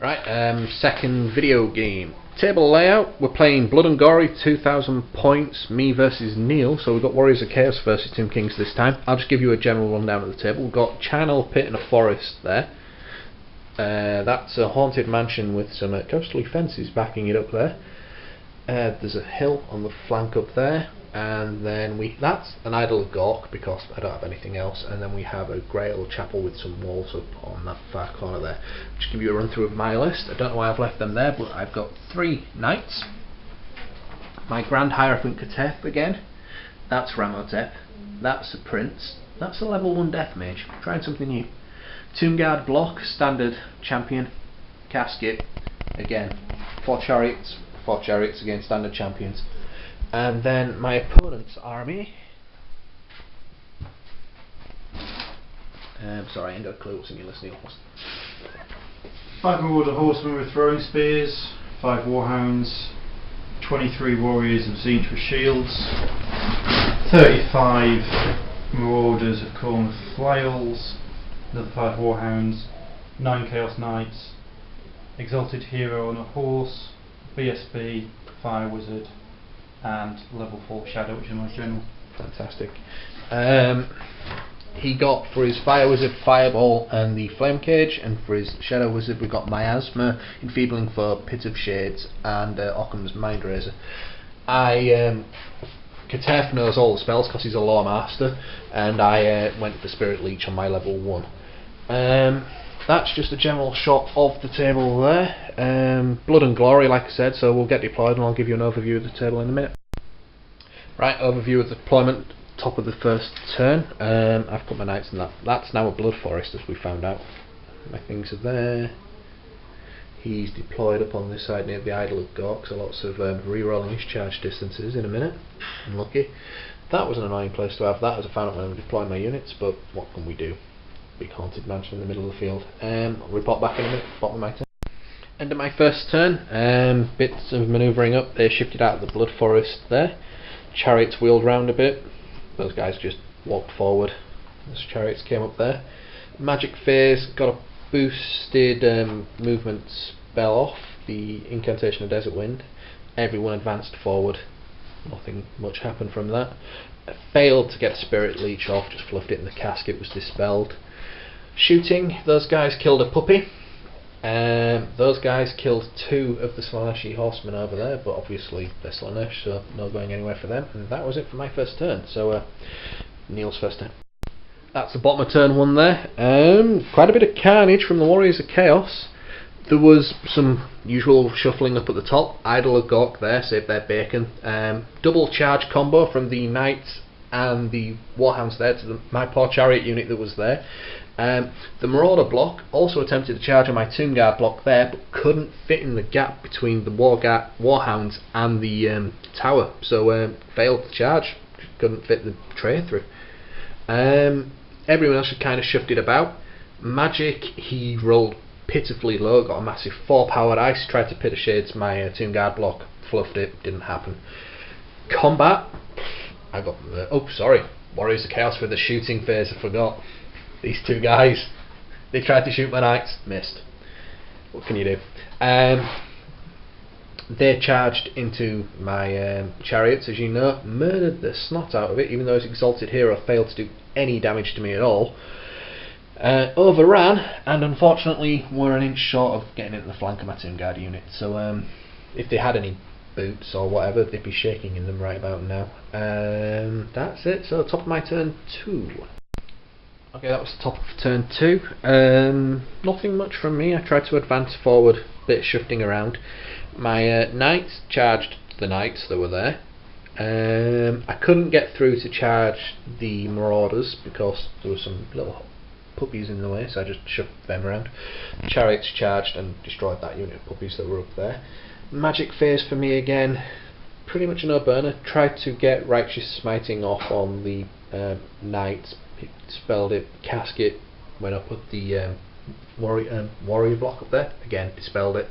Right, second video game. Table layout, we're playing Blood and Gory, 2000 points, me versus Neil, so we've got Warriors of Chaos versus Tomb Kings this time. I'll just give you a general rundown of the table. We've got Channel, Pit and a Forest there. That's a haunted mansion with some ghostly fences backing it up there. There's a hill on the flank up there, and then that's an idol of Gork because I don't have anything else, and then we have a grey old chapel with some walls up on that far corner there. Just give you a run through of my list. I don't know why I've left them there, but I've got 3 knights. My Grand Hierophant Katef again. That's Ramotep. That's a prince. That's a level 1 death mage. Trying something new. Tomb Guard block, standard champion. Casket again. 4 chariots against standard champions. And then my opponent's army. Sorry, I ain't got a clue what's in your list, Neil. 5 Marauder Horsemen with throwing spears, 5 Warhounds, 23 Warriors of Siege with shields, 35 Marauders of Corn with flails, another 5 Warhounds, 9 Chaos Knights, Exalted Hero on a horse, BSB, Fire Wizard, and level 4 Shadow, which is my general. Fantastic. He got for his Fire Wizard Fireball and the Flame Cage, and for his Shadow Wizard we got Miasma, Enfeebling for Pit of Shades, and Occam's Mind Razor. Katef knows all the spells because he's a Lore Master, and I went for Spirit Leech on my level 1. That's just a general shot of the table there. Blood and Glory, like I said, so we'll get deployed and I'll give you an overview of the table in a minute. Right, overview of the deployment, top of the first turn. I've put my knights in that. That's now a Blood Forest, as we found out. My things are there. He's deployed up on this side near the Idol of Gork, so lots of re-rolling his charge distances in a minute. Unlucky. That was an annoying place to have that, as I found out when I was deploying my units, but what can we do? Big haunted mansion in the middle of the field. I'll report back in a minute. Bottom of my turn. End of my first turn. Bits of manoeuvring up. They shifted out of the Blood Forest there. Chariots wheeled round a bit. Those guys just walked forward. Those chariots came up there. Magic Phase got a boosted movement spell off the incantation of Desert Wind. Everyone advanced forward. Nothing much happened from that. I failed to get Spirit Leech off. Just fluffed it in the casket. Was dispelled. Shooting, those guys killed a puppy. Those guys killed 2 of the Slaaneshi horsemen over there, but obviously they're Slaanesh, so no going anywhere for them. And that was it for my first turn. So Neil's first turn. That's the bottom of turn 1 there. Quite a bit of carnage from the Warriors of Chaos. There was some usual shuffling up at the top. Idol of Gork there, saved their bacon. Double charge combo from the Knights and the Warhounds there to my poor chariot unit that was there. The Marauder block also attempted to charge on my Tomb Guard block there, but couldn't fit in the gap between the Warhounds and the tower, so failed to charge. Couldn't fit the tray through. Everyone else had kind of shifted about. Magic, he rolled pitifully low, got a massive 4 powered ice, tried to Pit of Shades my Tomb Guard block, fluffed it, didn't happen. Combat, I got Warriors of Chaos with the shooting phase, I forgot. These 2 guys, they tried to shoot my knights, missed. What can you do? They charged into my chariots, as you know, murdered the snot out of it, even though his Exalted Hero failed to do any damage to me at all. Overran, and unfortunately were an inch short of getting into the flank of my Tomb Guard unit. So if they had any boots or whatever, they'd be shaking in them right about now. That's it, so top of my turn 2. Okay, that was the top of turn 2. Nothing much from me. I tried to advance forward, bit of shifting around. My knights charged the knights that were there. I couldn't get through to charge the Marauders because there were some little puppies in the way, so I just shoved them around. The chariots charged and destroyed that unit of puppies that were up there. Magic Phase for me again, pretty much a no-burner. Tried to get Righteous Smiting off on the knights. Dispelled it. Casket went up with the warrior block up there. Again, dispelled it.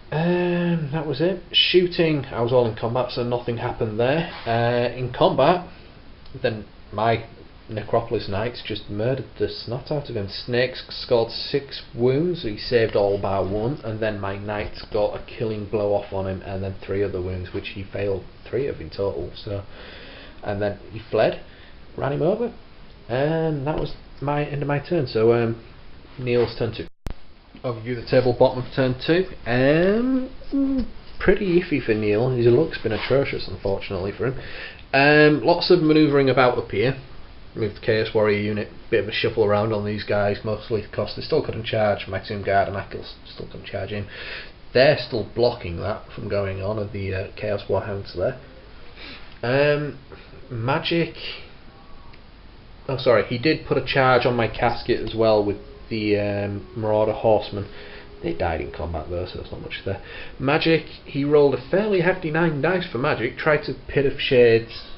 That was it. Shooting, I was all in combat, so nothing happened there. In combat, then my Necropolis Knights just murdered the snot out of him. Snakes scored 6 wounds, so he saved all bar 1, and then my Knights got a killing blow off on him, and then 3 other wounds, which he failed 3 of in total. So, and then he fled, ran him over, and that was my end of my turn. So Neil's turn 2. Overview the table, bottom of turn 2. Pretty iffy for Neil. His luck's been atrocious, unfortunately for him. Lots of manoeuvring about up here. Move the Chaos Warrior unit, bit of a shuffle around on these guys, mostly because they still couldn't charge. My Tomb Guard and Ackles still couldn't charge him. They're still blocking that from going on, of the Chaos Warhounds there. Magic. Oh, sorry, he did put a charge on my casket as well with the Marauder Horsemen. They died in combat though, so there's not much there. Magic, he rolled a fairly hefty 9 dice for magic, tried to Pit of Shades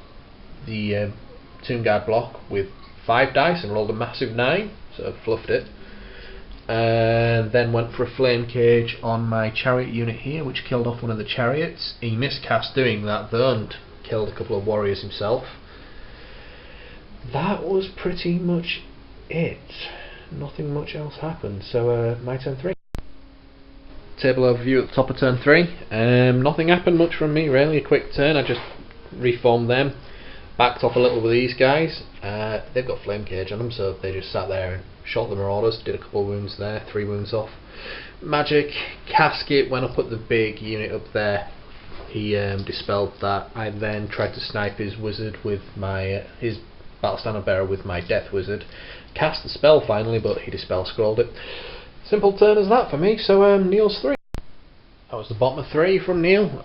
the Tomb Guard block with 5 dice and rolled a massive 9, so fluffed it. And then went for a Flame Cage on my Chariot unit here, which killed off one of the chariots. He miscast doing that though and killed a couple of warriors himself. That was pretty much it. Nothing much else happened, so my turn 3. Table overview at the top of turn 3. Nothing happened much from me really, a quick turn. I just reformed them, backed off a little with these guys. They've got Flame Cage on them, so they just sat there and shot the Marauders, did a couple of wounds there, 3 wounds off. Magic, Casket went up at the big unit up there. He dispelled that. I then tried to snipe his wizard with my his Battle Standard Bearer with my Death Wizard. Cast the spell finally, but he dispel scrolled it. Simple turn as that for me, so Neil's 3. That was the bottom of 3 from Neil.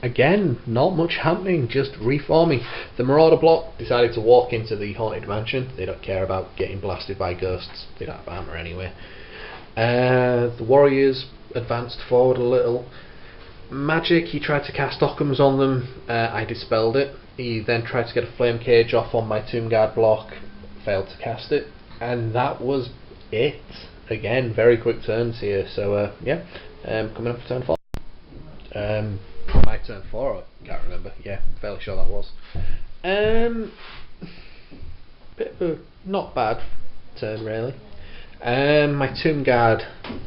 Again, not much happening, just reforming. The Marauder block decided to walk into the Haunted Mansion. They don't care about getting blasted by ghosts, they don't have armour anyway. The Warriors advanced forward a little. Magic, he tried to cast Occams on them, I dispelled it. He then tried to get a Flame Cage off on my Tomb Guard block, failed to cast it, and that was it. Again, very quick turns here, so yeah, coming up for turn 4. My turn 4, I can't remember, yeah, fairly sure that was. Bit of a not bad turn really. My Tomb Guard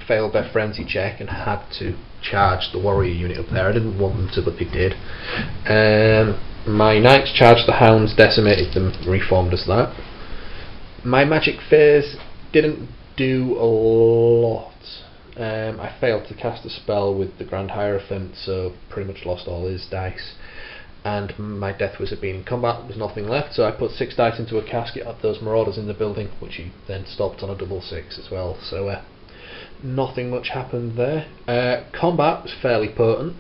failed their frenzy check and had to charge the warrior unit up there. I didn't want them to, but they did. My Knights charged the Hounds, decimated them, reformed as that. My Magic Phase didn't do a lot. I failed to cast a spell with the Grand Hierophant, so pretty much lost all his dice. And my Death Wizard being in combat, there was nothing left, so I put 6 dice into a casket of those Marauders in the building, which he then stopped on a double 6 as well, so nothing much happened there. Combat was fairly potent.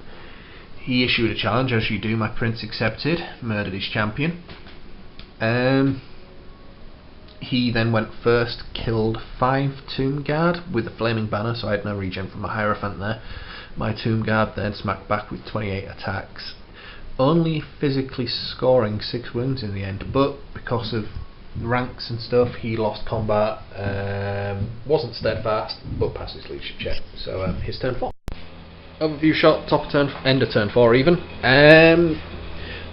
He issued a challenge, as you do. My Prince accepted, murdered his champion. He then went first, killed 5 Tomb Guard with a Flaming Banner, so I had no regen from my Hierophant there. My Tomb Guard then smacked back with 28 attacks, only physically scoring 6 wounds in the end, but because of ranks and stuff, he lost combat. Wasn't steadfast, but passed his leadership check, so his turn 4. Overview shot, top of turn, end of turn 4 even.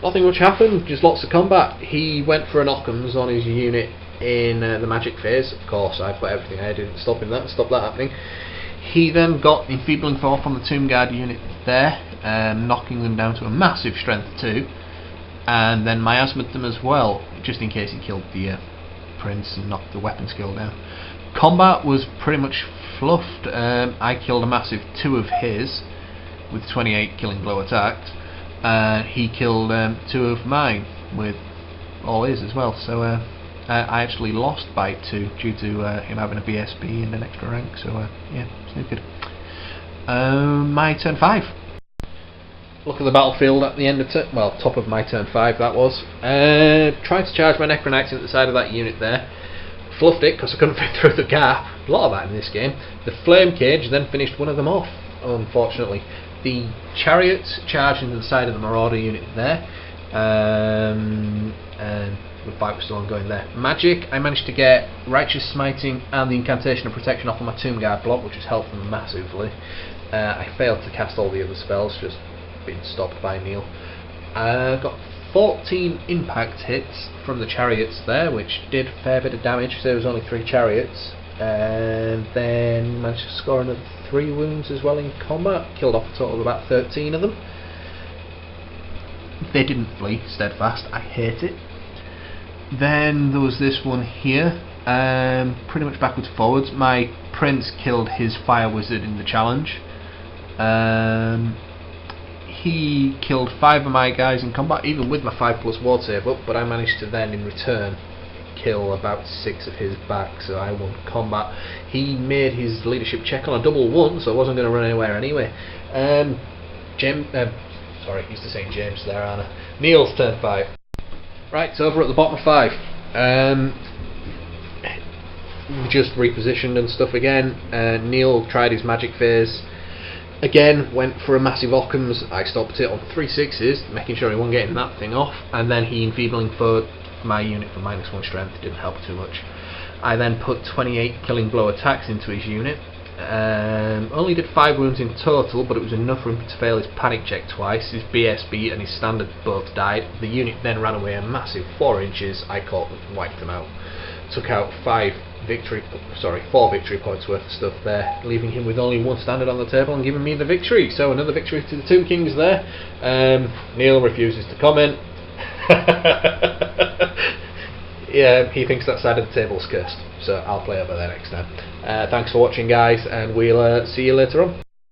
Nothing much happened, just lots of combat. He went for an Occams on his unit in the Magic Phase. Of course, I put everything I did to stop that happening. He then got Enfeebling Force from the Tomb Guard unit there, knocking them down to a massive strength 2, and then miasmed them as well, just in case he killed the Prince and knocked the weapon skill down. Combat was pretty much fluffed. I killed a massive 2 of his with 28 killing blow attacked, and he killed 2 of mine with all his as well, so I actually lost by 2 due to him having a BSB and an extra rank, so yeah, snookered. My turn 5. Look at the battlefield at the end of turn, well, top of my turn 5 that was. Tried to charge my Necronax at the side of that unit there. Fluffed it because I couldn't fit through the gap. A lot of that in this game. The Flame Cage then finished one of them off, unfortunately. The Chariots charged into the side of the Marauder unit there. And the fight was still ongoing there. Magic, I managed to get Righteous Smiting and the Incantation of Protection off of my Tomb Guard block, which has helped them massively. I failed to cast all the other spells, just being stopped by Neil. Got 14 impact hits from the chariots there, which did a fair bit of damage. So there was only 3 chariots, and then managed to score another 3 wounds as well in combat. Killed off a total of about 13 of them. They didn't flee, steadfast. I hate it. Then there was this one here, pretty much backwards forwards. My prince killed his fire wizard in the challenge. He killed 5 of my guys in combat, even with my 5+ war save up, but I managed to then in return kill about 6 of his back, so I won combat. He made his leadership check on a double 1, so I wasn't going to run anywhere anyway. Sorry, used to saying James there, aren't I? Neil's turn 5. Right, so over at the bottom of 5. We just repositioned and stuff again. Neil tried his magic phase. Again, went for a massive Occam's. I stopped it on 3 6s, making sure he wasn't getting that thing off, and then he enfeebling for my unit for -1 strength. Didn't help too much. I then put 28 killing blow attacks into his unit. Only did 5 wounds in total, but it was enough for him to fail his panic check twice. His BSB and his standard both died. The unit then ran away a massive 4 inches. I caught them, wiped them out. Took out 4 victory points worth of stuff there, leaving him with only 1 standard on the table and giving me the victory. So another victory to the Tomb Kings there. Neil refuses to comment. Yeah, he thinks that side of the table's cursed, so I'll play over there next time. Thanks for watching, guys, and we'll see you later on.